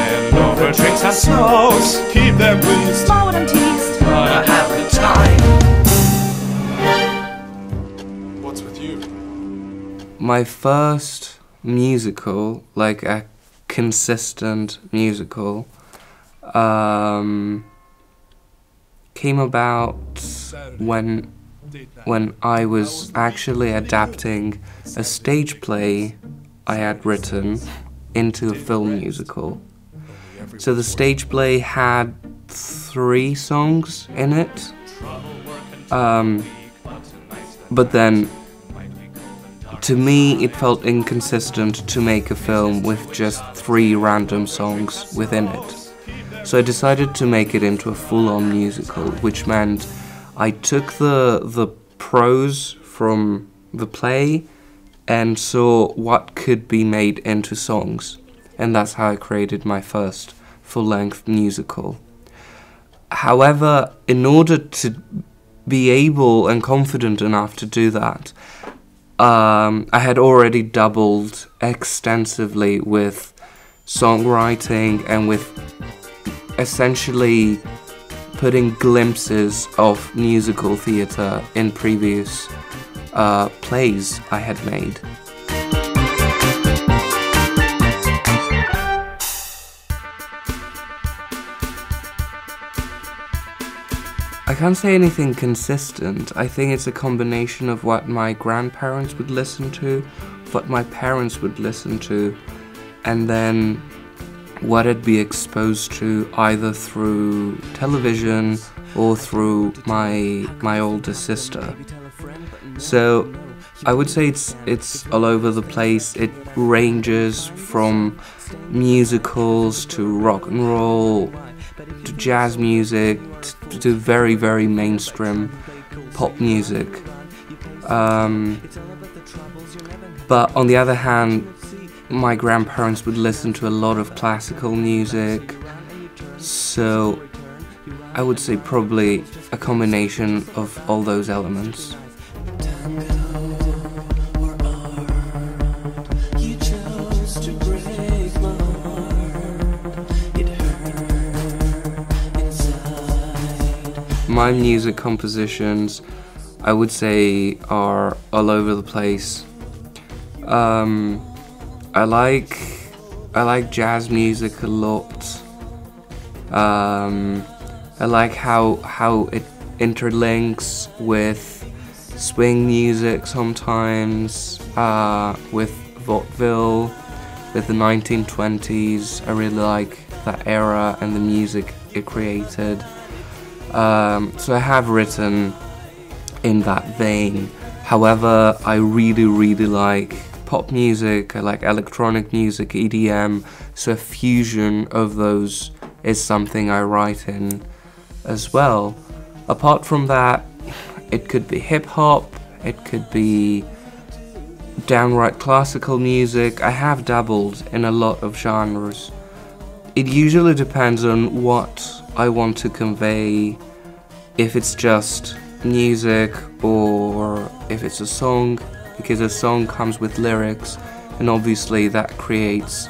And over drinks and snows, keep them pleased. Small and teased, Gonna have a good time. What's with you? My first musical, like a consistent musical, came about when I was actually adapting a stage play I had written into a film musical. So the stage play had 3 songs in it, but then to me it felt inconsistent to make a film with just 3 random songs within it. So I decided to make it into a full-on musical, which meant I took the prose from the play and saw what could be made into songs. And that's how I created my first full-length musical. However, in order to be able and confident enough to do that, I had already doubled extensively with songwriting and with essentially putting glimpses of musical theatre in previous plays I had made. I can't say anything consistent. I think it's a combination of what my grandparents would listen to, what my parents would listen to, and then what I'd be exposed to either through television or through my older sister. So I would say it's all over the place. It ranges from musicals to rock and roll to jazz music to very, very mainstream pop music. But on the other hand, my grandparents would listen to a lot of classical music, so I would say probably a combination of all those elements. My music compositions, I would say, are all over the place. I like jazz music a lot. I like how it interlinks with swing music sometimes, with vaudeville, with the 1920s. I really like that era and the music it created. So I have written in that vein. However, I really, really like pop music, I like electronic music, EDM, so a fusion of those is something I write in as well. Apart from that, it could be hip-hop, it could be downright classical music. I have dabbled in a lot of genres. It usually depends on what I want to convey, if it's just music or if it's a song, because a song comes with lyrics, and obviously that creates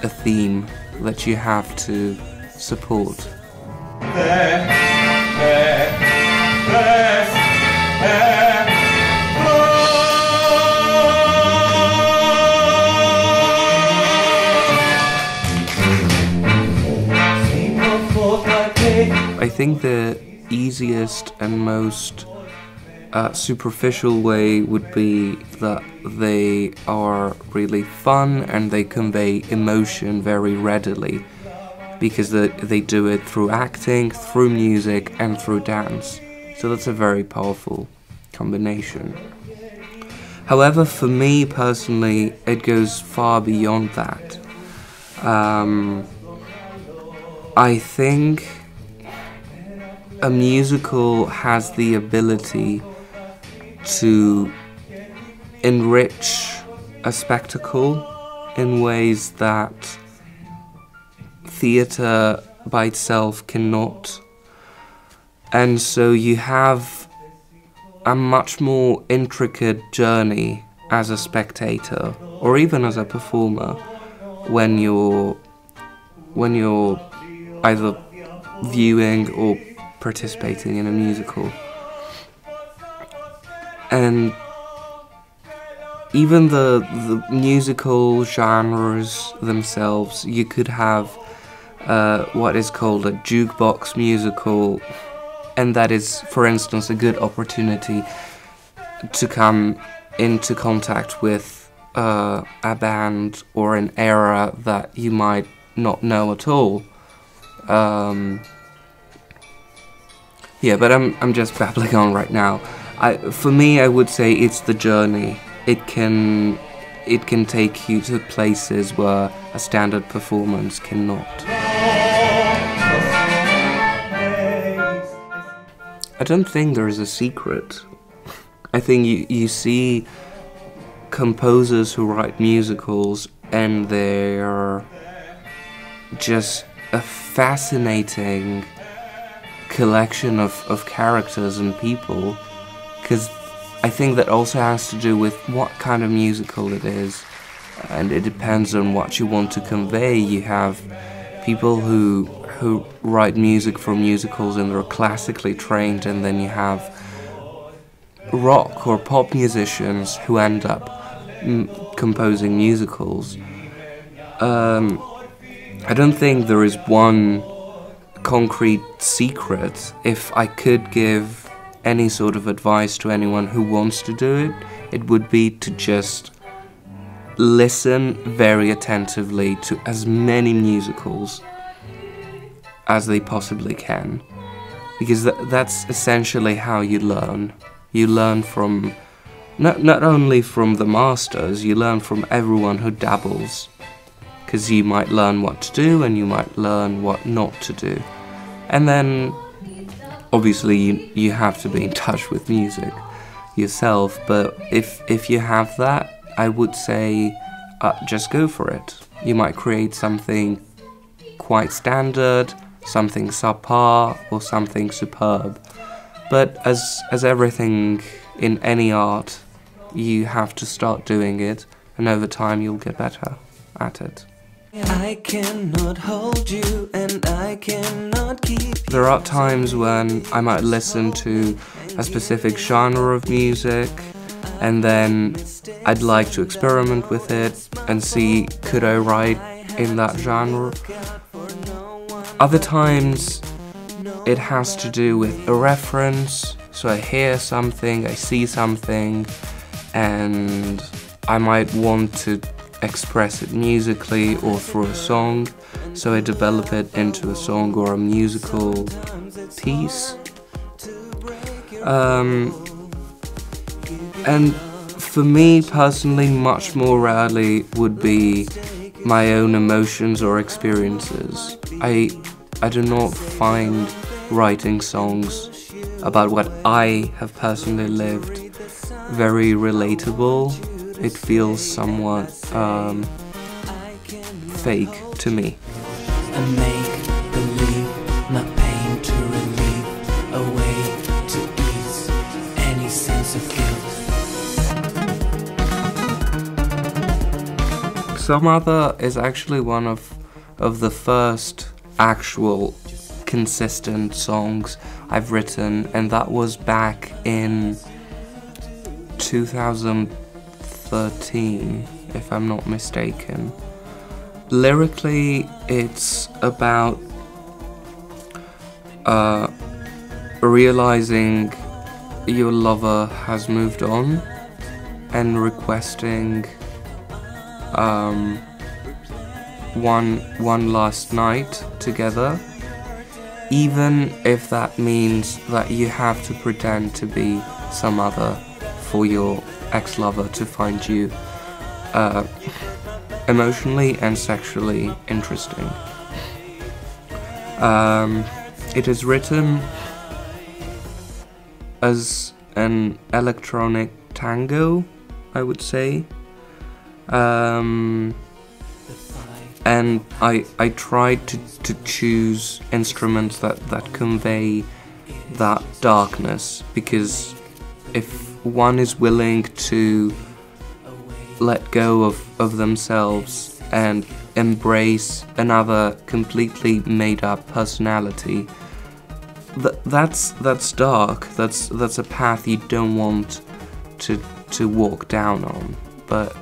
a theme that you have to support. I think the easiest and most superficial way would be that they are really fun and they convey emotion very readily, because they do it through acting, through music and through dance. So that's a very powerful combination. However, for me personally, it goes far beyond that. I think a musical has the ability to enrich a spectacle in ways that theatre by itself cannot. And so you have a much more intricate journey as a spectator, or even as a performer, when you're when you're either viewing or participating in a musical. And even the musical genres themselves, you could have what is called a jukebox musical, and that is, for instance, a good opportunity to come into contact with a band or an era that you might not know at all. Yeah, but I'm just babbling on right now. For me, I would say it's the journey. It can take you to places where a standard performance cannot. I don't think there is a secret. I think you see composers who write musicals, and they're just a fascinating collection of characters and people, because I think that also has to do with what kind of musical it is, and it depends on what you want to convey. You have people who write music for musicals and they're classically trained, and then you have rock or pop musicians who end up composing musicals. I don't think there is one concrete secret. If I could give any sort of advice to anyone who wants to do it, it would be to just listen very attentively to as many musicals as they possibly can, because that's essentially how you learn. You learn from not only from the masters, you learn from everyone who dabbles, because you might learn what to do and you might learn what not to do. And then obviously you have to be in touch with music yourself, but if you have that, I would say just go for it. You might create something quite standard, something subpar, or something superb. But as everything in any art, you have to start doing it, and over time you'll get better at it. I cannot hold you and I cannot keep you. There are times when I might listen to a specific genre of music, and then I'd like to experiment with it and see, could I write in that genre? Other times it has to do with a reference, so I hear something, I see something, and I might want to express it musically or through a song, so I develop it into a song or a musical piece. And for me personally, much more rarely would be my own emotions or experiences. I do not find writing songs about what I have personally lived very relatable. It feels somewhat fake to me. A make believe, not pain to relieve, a way to ease any sense of guilt. Some Other is actually one of the first actual consistent songs I've written, and that was back in 2013, if I'm not mistaken. Lyrically, it's about realizing your lover has moved on and requesting one last night together, even if that means that you have to pretend to be some other for your ex-lover to find you emotionally and sexually interesting. It is written as an electronic tango, I would say. And I tried to choose instruments that convey that darkness, because if one is willing to let go of themselves and embrace another completely made-up personality. That's dark. That's a path you don't want to walk down on, but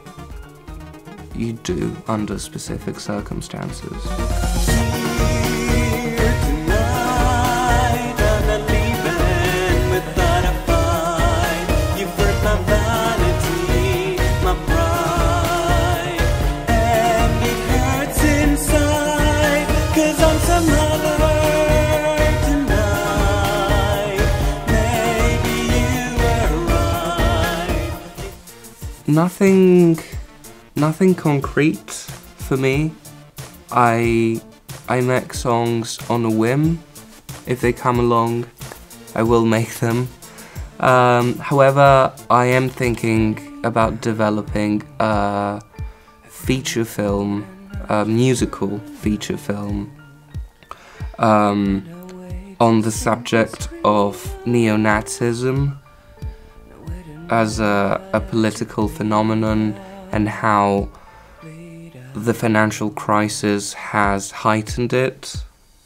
you do under specific circumstances. Nothing concrete for me. I make songs on a whim. If they come along, I will make them. However, I am thinking about developing a feature film, a musical feature film, on the subject of neo-Nazism as a political phenomenon, and how the financial crisis has heightened it,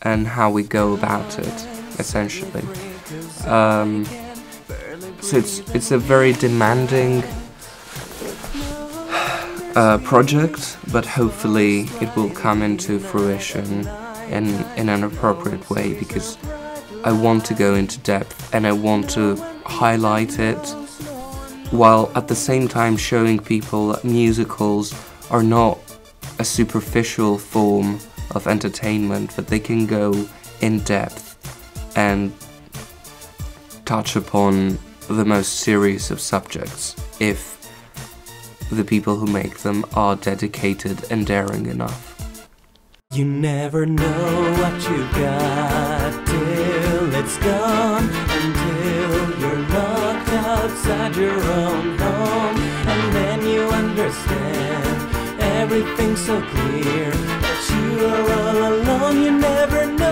and how we go about it, essentially. So it's a very demanding project, but hopefully it will come into fruition in an appropriate way, because I want to go into depth and I want to highlight it, while at the same time showing people that musicals are not a superficial form of entertainment, but they can go in depth and touch upon the most serious of subjects if the people who make them are dedicated and daring enough. You never know what you got till it's gone, until you're locked outside your own home, and then you understand everything's so clear that you are all alone. You never know